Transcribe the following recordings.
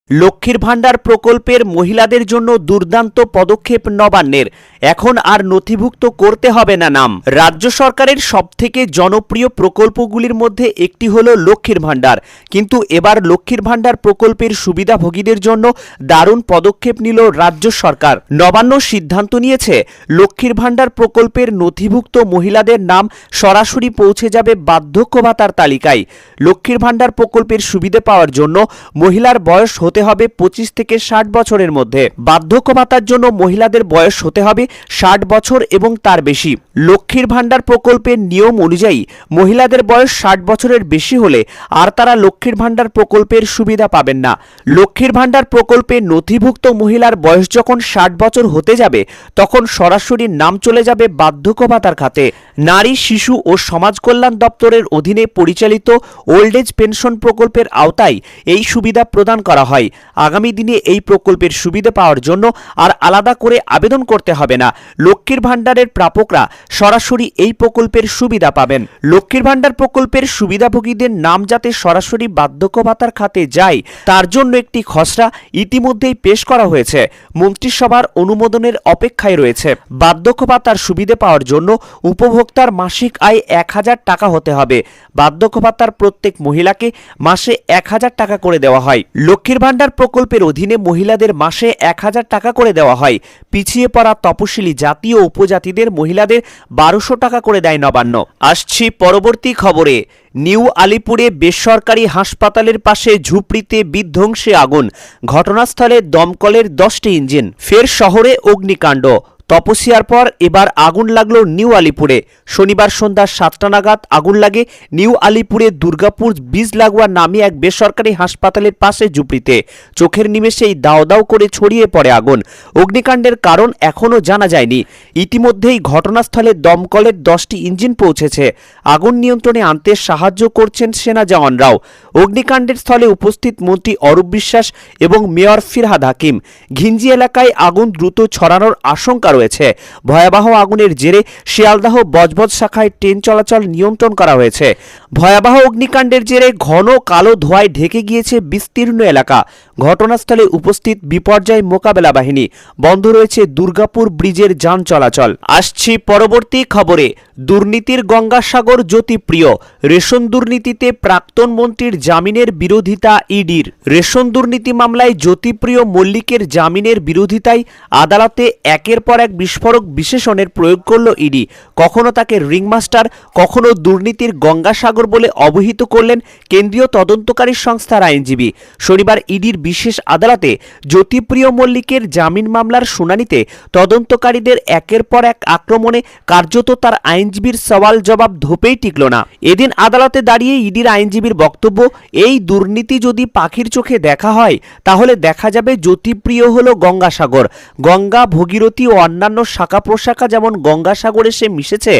লক্ষ্মীর ভাণ্ডার প্রকল্পের মহিলাদের জন্য দুর্দান্ত পদক্ষেপ নবান্নের। এখন আর নথিভুক্ত করতে হবে না নাম। রাজ্য সরকারের সবথেকে জনপ্রিয় প্রকল্পগুলির মধ্যে একটি হলো লক্ষ্মীর ভাণ্ডার। কিন্তু এবার লক্ষ্মীর ভাণ্ডার প্রকল্পের সুবিধাভোগীদের জন্য দারুণ পদক্ষেপ নিল রাজ্য সরকার। নবান্ন সিদ্ধান্ত নিয়েছে, লক্ষ্মীর ভাণ্ডার প্রকল্পের নথিভুক্ত মহিলাদের নাম সরাসরি পৌঁছে যাবে বার্ধক্য ভাতার তালিকায়। লক্ষ্মীর ভাণ্ডার প্রকল্পের সুবিধা পাওয়ার জন্য মহিলার বয়স হতে হবে 25 থেকে 60 বছরের মধ্যে। বার্ধক্য ভাতার জন্য মহিলাদের বয়স হতে হবে 60 বছর এবং তার বেশি। লক্ষ্মীর ভাণ্ডার প্রকল্পের নিয়ম অনুযায়ী মহিলাদের বয়স 60 বছরের বেশি হলে আর তারা লক্ষ্মীর ভাণ্ডার প্রকল্পের সুবিধা পাবেন না। লক্ষ্মীর ভাণ্ডার প্রকল্পে নথিভুক্ত মহিলার বয়স যখন 60 বছর হতে যাবে, তখন সরাসরি নাম চলে যাবে বার্ধক্য ভাতার খাতে। নারী, শিশু ও সমাজ কল্যাণ দপ্তরের অধীনে পরিচালিত ওল্ড এজ পেনশন প্রকল্পের আওতায় এই সুবিধা প্রদান করা হয়। আগামী দিনে এই প্রকল্পের সুবিধা পাওয়ার জন্য আর আলাদা করে আবেদন করতে হবে না। লক্ষ্মীর ভাণ্ডারের প্রাপকরা সরাসরি এই প্রকল্পের সুবিধা পাবেন। লক্ষ্মীর ভাণ্ডার প্রকল্পের সুবিধাভোগীদের নাম যাতে সরাসরি বার্ধক্য ভাতার খাতে যায়, তার জন্য একটি খসড়া ইতিমধ্যেই পেশ করা হয়েছে। মন্ত্রিসভার অনুমোদনের অপেক্ষায় রয়েছে। বার্ধক্য ভাতার সুবিধা পাওয়ার জন্য উপভোক্তার মাসিক আয় 1000 টাকা হতে হবে। বার্ধক্য ভাতার প্রত্যেক মহিলাকে মাসে 1000 টাকা করে দেওয়া হয়। লক্ষ্মীর ভাণ্ডার প্রকল্পের অধীনে মহিলাদের মাসে 1000 টাকা করে দেওয়া হয়। পিছিয়ে পড়া তপশিলি জাতি ও উপজাতিদের মহিলাদের 1200 টাকা করে দেয় নবান্ন। আসছি পরবর্তী খবরে। নিউ আলিপুরে বেসরকারি হাসপাতালের পাশে ঝুপড়িতে বিধ্বংসী আগুন। ঘটনাস্থলে দমকলের 10টি ইঞ্জিন। ফের শহরে অগ্নিকাণ্ড। তপস্যার পর এবার আগুন লাগলো নিউ আলিপুরে। শনিবার সন্ধ্যা 7টা নাগাদ আগুন লাগে নিউ আলিপুরে দুর্গাপুর বীজ লাগোয়া নামে এক বেসরকারি হাসপাতালের পাশে ঝুপড়িতে। চোখের নিমেষেই দাও দাও করে ছড়িয়ে পড়ে আগুন। অগ্নিকাণ্ডের কারণ এখনও জানা যায়নি। ইতিমধ্যেই ঘটনাস্থলে দমকলের 10টি ইঞ্জিন পৌঁছেছে। আগুন নিয়ন্ত্রণে আনতে সাহায্য করছেন সেনা জওয়ানরাও। অগ্নিকাণ্ডের স্থলে উপস্থিত মন্ত্রী অরূপ বিশ্বাস এবং মেয়র ফিরহাদ হাকিম। ঘিঞ্জি এলাকায় আগুন দ্রুত ছড়ানোর আশঙ্কা রয়েছে। ভয়াবহ আগুনের জেরে শিয়ালদাহ বজবজ শাখায় ট্রেন চলাচল নিয়ন্ত্রণ করা হয়েছে। ভয়াবহ অগ্নিকাণ্ডের জেরে ঘন কালো ধোঁয়ায় ঢেকে গিয়েছে বিস্তীর্ণ এলাকা। ঘটনাস্থলে উপস্থিত বিপর্যয় মোকাবেলা বাহিনী। বন্ধ রয়েছে দুর্গাপুর ব্রিজের যান চলাচল। আসছি পরবর্তী খবরে। দুর্নীতির গঙ্গাসাগর জ্যোতিপ্রিয়। রেশন দুর্নীতিতে প্রাক্তন মন্ত্রীর জামিনের বিরোধিতা ইডির। রেশন দুর্নীতি মামলায় জ্যোতিপ্রিয় মল্লিকের জামিনের বিরোধিতায় আদালতে একের পর এক বিস্ফোরক বিশেষণের প্রয়োগ করল ইডি। কখনো তাকে রিংমাস্টার, কখনো দুর্নীতির গঙ্গাসাগর বলে অবহিত করলেন কেন্দ্রীয় তদন্তকারী সংস্থার আইনজীবী। শনিবার ইডির বিশেষ আদালতে জ্যোতিপ্রিয় মল্লিকের জামিন মামলার শুনানিতে তদন্তকারীদের একের পর এক আক্রমণে কার্যত তার আইনজীবীর সওয়াল জবাব ধোপেই টিকল না। এদিন আদালতে দাঁড়িয়ে ইডির আইনজীবীর বক্তব্য, এই দুর্নীতি যদি পাখির চোখে দেখা হয় তাহলে দেখা যাবে জ্যোতিপ্রিয় হলো গঙ্গাসাগর। গঙ্গা, ভগীরথী ও অন্যান্য শাখা প্রশাখা যেমন গঙ্গাসাগরে এসে মিশেছে,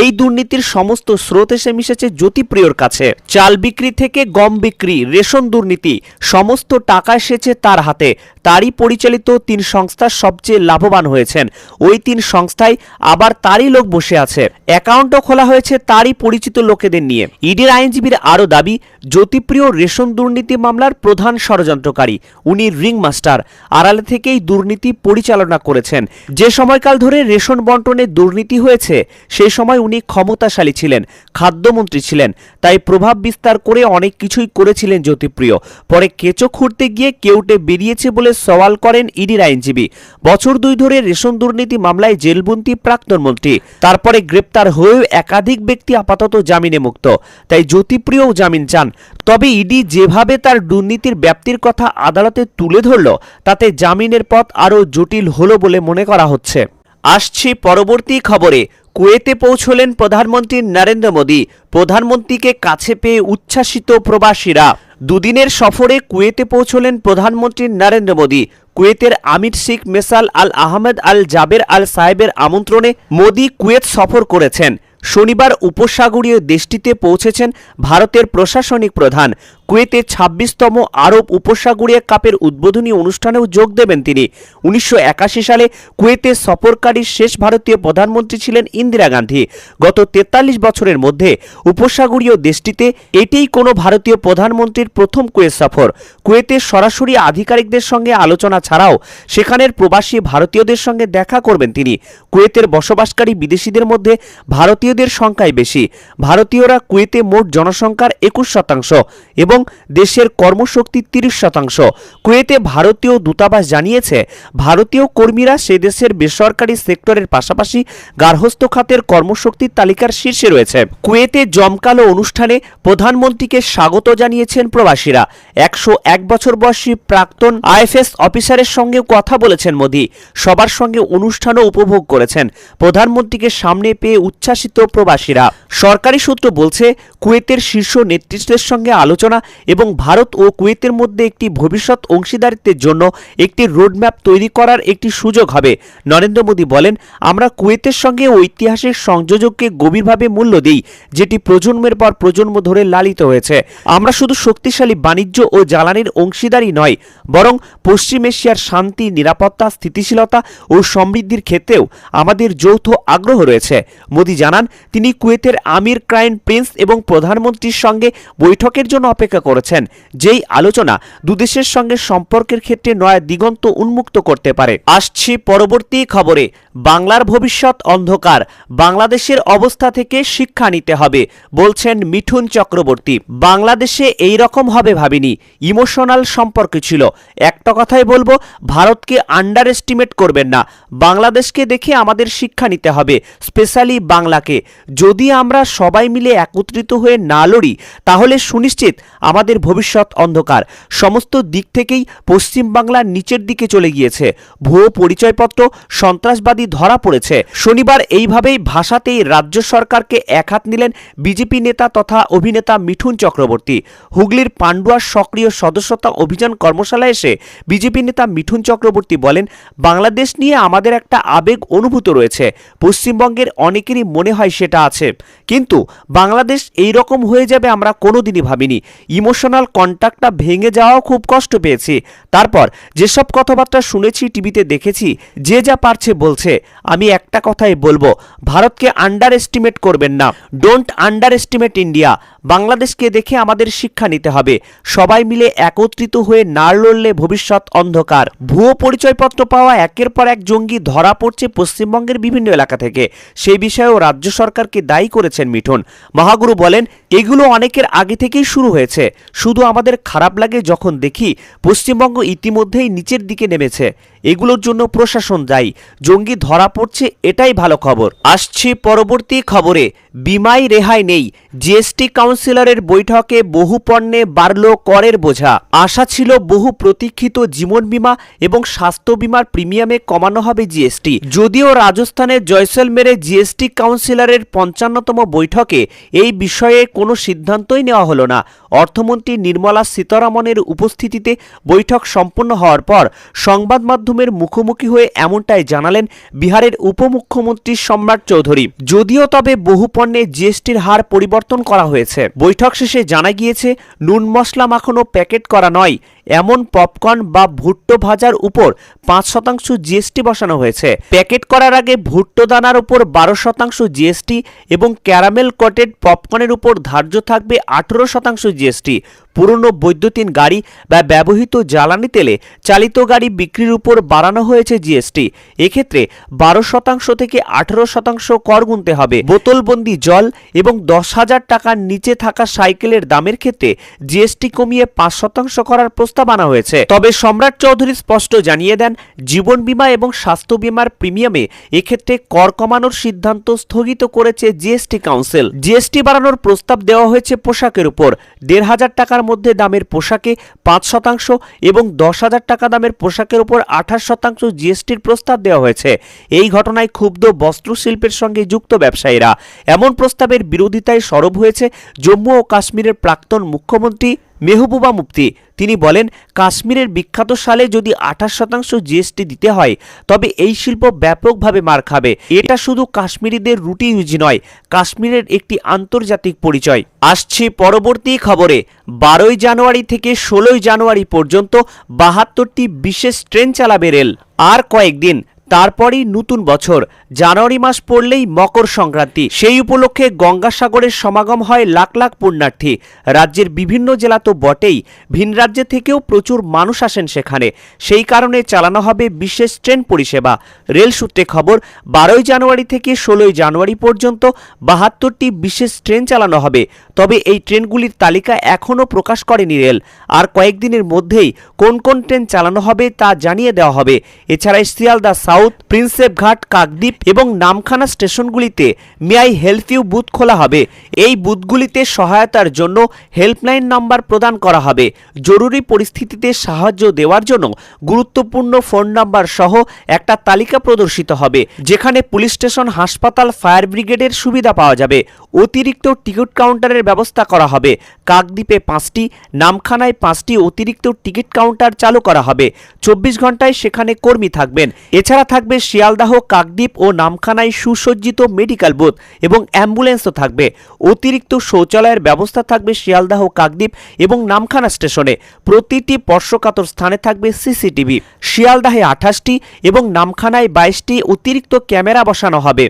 এই দুর্নীতির সমস্ত স্রোত এসে মিশেছে জ্যোতিপ্রিয়র কাছে। চাল বিক্রি থেকে গম বিক্রি, রেশন দুর্নীতি, সমস্ত টাকা এসেছে তার হাতে। তারই পরিচালিত 3 সংস্থা সবচেয়ে লাভবান হয়েছেন। ওই 3 সংস্থায় আবার তারই লোক বসে আছে। অ্যাকাউন্টও খোলা হয়েছে তারই পরিচিত লোকেদের নিয়ে। ইডির আইনজীবীর আরও দাবি, জ্যোতিপ্রিয় রেশন দুর্নীতি মামলার প্রধান ষড়যন্ত্রকারী। উনি রিংমাস্টার, আড়ালে থেকেই দুর্নীতি পরিচালনা করেছেন। যে সময়কাল ধরে রেশন বন্টনে দুর্নীতি হয়েছে সেই সময় উনি ক্ষমতাশালী ছিলেন, খাদ্যমন্ত্রী ছিলেন, তাই প্রভাব বিস্তার করে অনেক কিছুই করেছিলেন জ্যোতিপ্রিয়। পরে কেঁচো খুঁড়তে গিয়ে কেউটে বেরিয়েছে বলে সওয়াল করেন ইডির আইনজীবী। বছর 2 ধরে রেশন দুর্নীতি মামলায় জেলবন্দি প্রাক্তন মন্ত্রী। তারপরে গ্রেপ্তার হয়েও একাধিক ব্যক্তি আপাতত জামিনে মুক্ত, তাই জ্যোতিপ্রিয়ও জামিন চান। তবে ইডি যেভাবে তার দুর্নীতির ব্যাপ্তির কথা আদালতে তুলে ধরল, তাতে জামিনের পথ আরও জটিল হলো বলে মনে করা হচ্ছে। আসছি পরবর্তী খবরে। কুয়েতে পৌঁছলেন প্রধানমন্ত্রী নরেন্দ্র মোদী। প্রধানমন্ত্রীকে কাছে পেয়ে উচ্ছ্বাসিত প্রবাসীরা। 2 দিনের সফরে কুয়েতে পৌঁছলেন প্রধানমন্ত্রী নরেন্দ্র মোদী। কুয়েতের আমির শেখ মেসাল আল আহমেদ আল জাবের আল সাহেবের আমন্ত্রণে মোদী কুয়েত সফর করেছেন। শনিবার উপসাগরীয় দেশটিতে পৌঁছেছেন ভারতের প্রশাসনিক প্রধান। কুয়েতে 26তম আরব উপসাগরীয় কাপের উদ্বোধনী অনুষ্ঠানেও যোগ দেবেন তিনি। 1981 সালে কুয়েতে সফরকারী শেষ ভারতীয় প্রধানমন্ত্রী ছিলেন ইন্দিরা গান্ধী। গত 43 বছরের মধ্যে উপসাগরীয় দেশটিতে এটিই কোনো ভারতীয় প্রধানমন্ত্রীর প্রথম কুয়েত সফর। কুয়েতের সরাসরি আধিকারিকদের সঙ্গে আলোচনা ছাড়াও সেখানের প্রবাসী ভারতীয়দের সঙ্গে দেখা করবেন তিনি। কুয়েতের বসবাসকারী বিদেশিদের মধ্যে ভারতীয়দের সংখ্যাই বেশি। ভারতীয়রা কুয়েতে মোট জনসংখ্যার 21% এবং দেশের কর্মশক্তির 30%। কুয়েতে ভারতীয় দূতাবাস জানিয়েছে ভারতীয় কর্মীরা সে দেশের বেসরকারি সেক্টরের পাশাপাশি গার্হস্থ্য খাতের কর্মশক্তির তালিকার শীর্ষে রয়েছে। কুয়েতে জমকালো অনুষ্ঠানে প্রধানমন্ত্রীকে স্বাগত জানিয়েছেন প্রবাসীরা। 101 বছর বয়সী প্রাক্তন আইএফএস অফিসারের সঙ্গে কথা বলেছেন মোদি। সবার সঙ্গে অনুষ্ঠানও উপভোগ করেছেন। প্রধানমন্ত্রীকে সামনে পেয়ে উচ্ছ্বাসিত প্রবাসীরা। সরকারি সূত্র বলছে কুয়েতের শীর্ষ নেতৃত্বের সঙ্গে আলোচনা এবং ভারত ও কুয়েতের মধ্যে একটি ভবিষ্যৎ অংশীদারিত্বের জন্য একটি রোডম্যাপ তৈরি করার একটি সুযোগ হবে। নরেন্দ্র মোদী বলেন, আমরা কুয়েতের সঙ্গে ঐতিহাসিক সংযোজককে গভীরভাবে মূল্য দিই, যেটি প্রজন্মের পর প্রজন্ম ধরে লালিত হয়েছে। আমরা শুধু শক্তিশালী বাণিজ্য ও জ্বালানির অংশীদারই নয়, বরং পশ্চিম এশিয়ার শান্তি, নিরাপত্তা, স্থিতিশীলতা ও সমৃদ্ধির ক্ষেত্রেও আমাদের যৌথ আগ্রহ রয়েছে। মোদী জানান, তিনি কুয়েতের আমির ক্রাউন প্রিন্স এবং প্রধানমন্ত্রীর সঙ্গে বৈঠকের জন্য অপেক্ষা করেছেন, যেই আলোচনা দুদেশের সঙ্গে সম্পর্কের ক্ষেত্রে নয়া দিগন্ত উন্মুক্ত করতে পারে। আসছি পরবর্তী খবরে। বাংলার ভবিষ্যৎ অন্ধকার, বাংলাদেশের অবস্থা থেকে শিক্ষা নিতে হবে বলছেন মিঠুন চক্রবর্তী। বাংলাদেশে এই রকম হবে ভাবিনি, ইমোশনাল সম্পর্ক ছিল। একটা কথাই বলবো, ভারতকে আন্ডার এস্টিমেট করবেন না। বাংলাদেশকে দেখে আমাদের শিক্ষা নিতে হবে, স্পেশালি বাংলাকে। যদি আমরা সবাই মিলে একত্রিত হয়ে না লড়ি, তাহলে সুনিশ্চিত আমাদের ভবিষ্যৎ অন্ধকার। সমস্ত দিক থেকেই পশ্চিমবাংলা নিচের দিকে চলে গিয়েছে। ভুয়ো পরিচয়পত্র, সন্ত্রাসবাদী ধরা পড়েছে। শনিবার এইভাবেই ভাষাতেই রাজ্য সরকারকে একহাত নিলেন বিজেপি নেতা তথা অভিনেতা মিঠুন চক্রবর্তী। হুগলির পান্ডুয়ার সক্রিয় সদস্যতা অভিযান কর্মশালায় এসে বিজেপি নেতা মিঠুন চক্রবর্তী বলেন, বাংলাদেশ নিয়ে আমাদের একটা আবেগ অনুভূত রয়েছে। পশ্চিমবঙ্গের অনেকেরই মনে হয় সেটা আছে, কিন্তু বাংলাদেশ এই রকম হয়ে যাবে আমরা কোনোদিনই ভাবিনি। ইমোশনাল কন্ট্যাক্টটা ভেঙে যাওয়াও খুব কষ্ট পেয়েছি। তারপর যেসব কথাবার্তা শুনেছি, টিভিতে দেখেছি, যে যা পারছে বলছে। আমি একটা কথাই বলবো, ভারতকে আন্ডার এস্টিমেট করবেন না। Don't under estimate India. বাংলাদেশকে দেখে আমাদের শিক্ষা নিতে হবে। সবাই মিলে একত্রিত হয়ে না লড়লে ভবিষ্যৎ অন্ধকার। ভুয়ো পরিচয়পত্র পাওয়া একের পর এক জঙ্গি ধরা পড়ছে পশ্চিমবঙ্গের বিভিন্ন এলাকা থেকে। সেই বিষয়েও রাজ্য সরকারকে দায়ী করেছেন মিঠুন। মহাগুরু বলেন, এগুলো অনেকের আগে থেকেই শুরু হয়েছে। শুধু আমাদের খারাপ লাগে যখন দেখি পশ্চিমবঙ্গ ইতিমধ্যেই নিচের দিকে নেমেছে। এগুলোর জন্য প্রশাসন দায়ী। জঙ্গি ধরা পড়ছে, এটাই ভালো খবর। আসছি পরবর্তী খবরে। বিমায় রেহাই নেই, জিএসটি কাউন্সিলরের বৈঠকে বহু পণ্যে বাড়ল করের বোঝা। আশা ছিল বহু প্রতীক্ষিত জীবন বীমা এবং স্বাস্থ্য বীমার প্রিমিয়ামে কমানো হবে জিএসটি। যদিও রাজস্থানের জয়সলমেরে জিএসটি কাউন্সিলরের 55তম বৈঠকে এই বিষয়ে কোনো সিদ্ধান্তই নেওয়া হলো না। অর্থমন্ত্রী নির্মলা সীতারামনের উপস্থিতিতে বৈঠক সম্পন্ন হওয়ার পর সংবাদ মাধ্যমের মুখোমুখি হয়ে এমনটাই জানালেন বিহারের উপমুখ্যমন্ত্রী সম্রাট চৌধুরী। যদিও তবে বহু পণ্যে জিএসটির হার পরিবর্তন করা হয়েছে। বৈঠক শেষে জানা গিয়েছে, নুন মশলা মাখানো প্যাকেট করা নয় এমন পপকর্ন বা ভুট্টো ভাজার উপর 5% জিএসটি বসানো হয়েছে। প্যাকেট করার আগে ভুট্টো দানার উপর 12% জিএসটি এবং ক্যারামেল কোটেড পপকর্নের উপর ধার্য থাকবে 18% জিএসটি। পুরনো বৈদ্যুতিন গাড়ি বা ব্যবহৃত জ্বালানি তেলে চালিত গাড়ি বিক্রির উপর বাড়ানো হয়েছে জিএসটি। এক্ষেত্রে 12% থেকে 18% কর গুনতে হবে। বোতলবন্দি জল এবং 10,000 টাকার নিচে থাকা সাইকেলের দামের ক্ষেত্রে জিএসটি কমিয়ে 5% করার প্রস্তাব আনা হয়েছে। তবে সম্রাট চৌধুরী স্পষ্ট জানিয়ে দেন, জীবন বীমা এবং স্বাস্থ্য বীমার প্রিমিয়ামে এক্ষেত্রে কর কমানোর সিদ্ধান্ত স্থগিত করেছে জিএসটি কাউন্সিল। জিএসটি বাড়ানোর প্রস্তাব দেওয়া হয়েছে পোশাকের উপর। 1,500 টাকার মধ্যে দামের পোশাকে 5% এবং 10,000 টাকা দামের পোশাকের উপর 28% জিএসটির প্রস্তাব দেওয়া হয়েছে। এই ঘটনায় ক্ষুব্ধ বস্ত্রশিল্পের সঙ্গে যুক্ত ব্যবসায়ীরা। এমন প্রস্তাবের বিরোধিতায় সরব হয়েছে জম্মু ও কাশ্মীরের প্রাক্তন মুখ্যমন্ত্রী মেহবুবা মুফতি। তিনি বলেন, কাশ্মীরের বিখ্যাত শালে যদি 28% জিএসটি দিতে হয় তবে এই শিল্প ব্যাপকভাবে মার খাবে। এটা শুধু কাশ্মীরিদের রুটি রুজি নয়, কাশ্মীরের একটি আন্তর্জাতিক পরিচয়। আসছে পরবর্তী খবরে। 12 জানুয়ারি থেকে 16 জানুয়ারি পর্যন্ত 72টি বিশেষ ট্রেন চালাবে রেল। আর কয়েকদিন তারপরই নতুন বছর। জানুয়ারি মাস পড়লেই মকর সংক্রান্তি। সেই উপলক্ষে গঙ্গাসাগরের সমাগম হয় লাখ লাখ পুণ্যার্থী। রাজ্যের বিভিন্ন জেলা তো বটেই, ভিন রাজ্য থেকেও প্রচুর মানুষ আসেন সেখানে। সেই কারণে চালানো হবে বিশেষ ট্রেন পরিষেবা। রেল সূত্রে খবর, 12 জানুয়ারি থেকে 16 জানুয়ারি পর্যন্ত 72টি বিশেষ ট্রেন চালানো হবে। তবে এই ট্রেনগুলির তালিকা এখনও প্রকাশ করেনি রেল। আর কয়েকদিনের মধ্যেই কোন কোন ট্রেন চালানো হবে তা জানিয়ে দেওয়া হবে। এছাড়া শিয়ালদা সাউথ, প্রিন্সেপঘাট, কাকদ্বীপ এবং নামখানা স্টেশনগুলিতে may I help you booth খোলা হবে। এই বুথগুলিতে সহায়তার জন্য হেল্পলাইন নাম্বার প্রদান করা হবে। জরুরি পরিস্থিতিতে সাহায্য দেওয়ার জন্য গুরুত্বপূর্ণ ফোন নাম্বার সহ একটা তালিকা প্রদর্শিত হবে, যেখানে পুলিশ স্টেশন, হাসপাতাল, ফায়ার ব্রিগেডের সুবিধা পাওয়া যাবে। অতিরিক্ত টিকিট কাউন্টারের ব্যবস্থা করা হবে। কাকদ্বীপে 5টি, নামখানায় 5টি অতিরিক্ত টিকিট কাউন্টার চালু করা হবে। 24 ঘন্টায় সেখানে কর্মী থাকবেন। এছাড়া থাকবে শিয়ালদাহ, কাকদ্বীপ ও নামখানায় সুসজ্জিত মেডিকেল বুথ এবং অ্যাম্বুলেন্সও থাকবে। অতিরিক্ত শৌচালয়ের ব্যবস্থা থাকবে শিয়ালদাহ, কাকদ্বীপ এবং নামখানা স্টেশনে। প্রতিটি স্পর্শকাতর স্থানে থাকবে সিসিটিভি। শিয়ালদাহে 28টি এবং নামখানায় 22টি অতিরিক্ত ক্যামেরা বসানো হবে।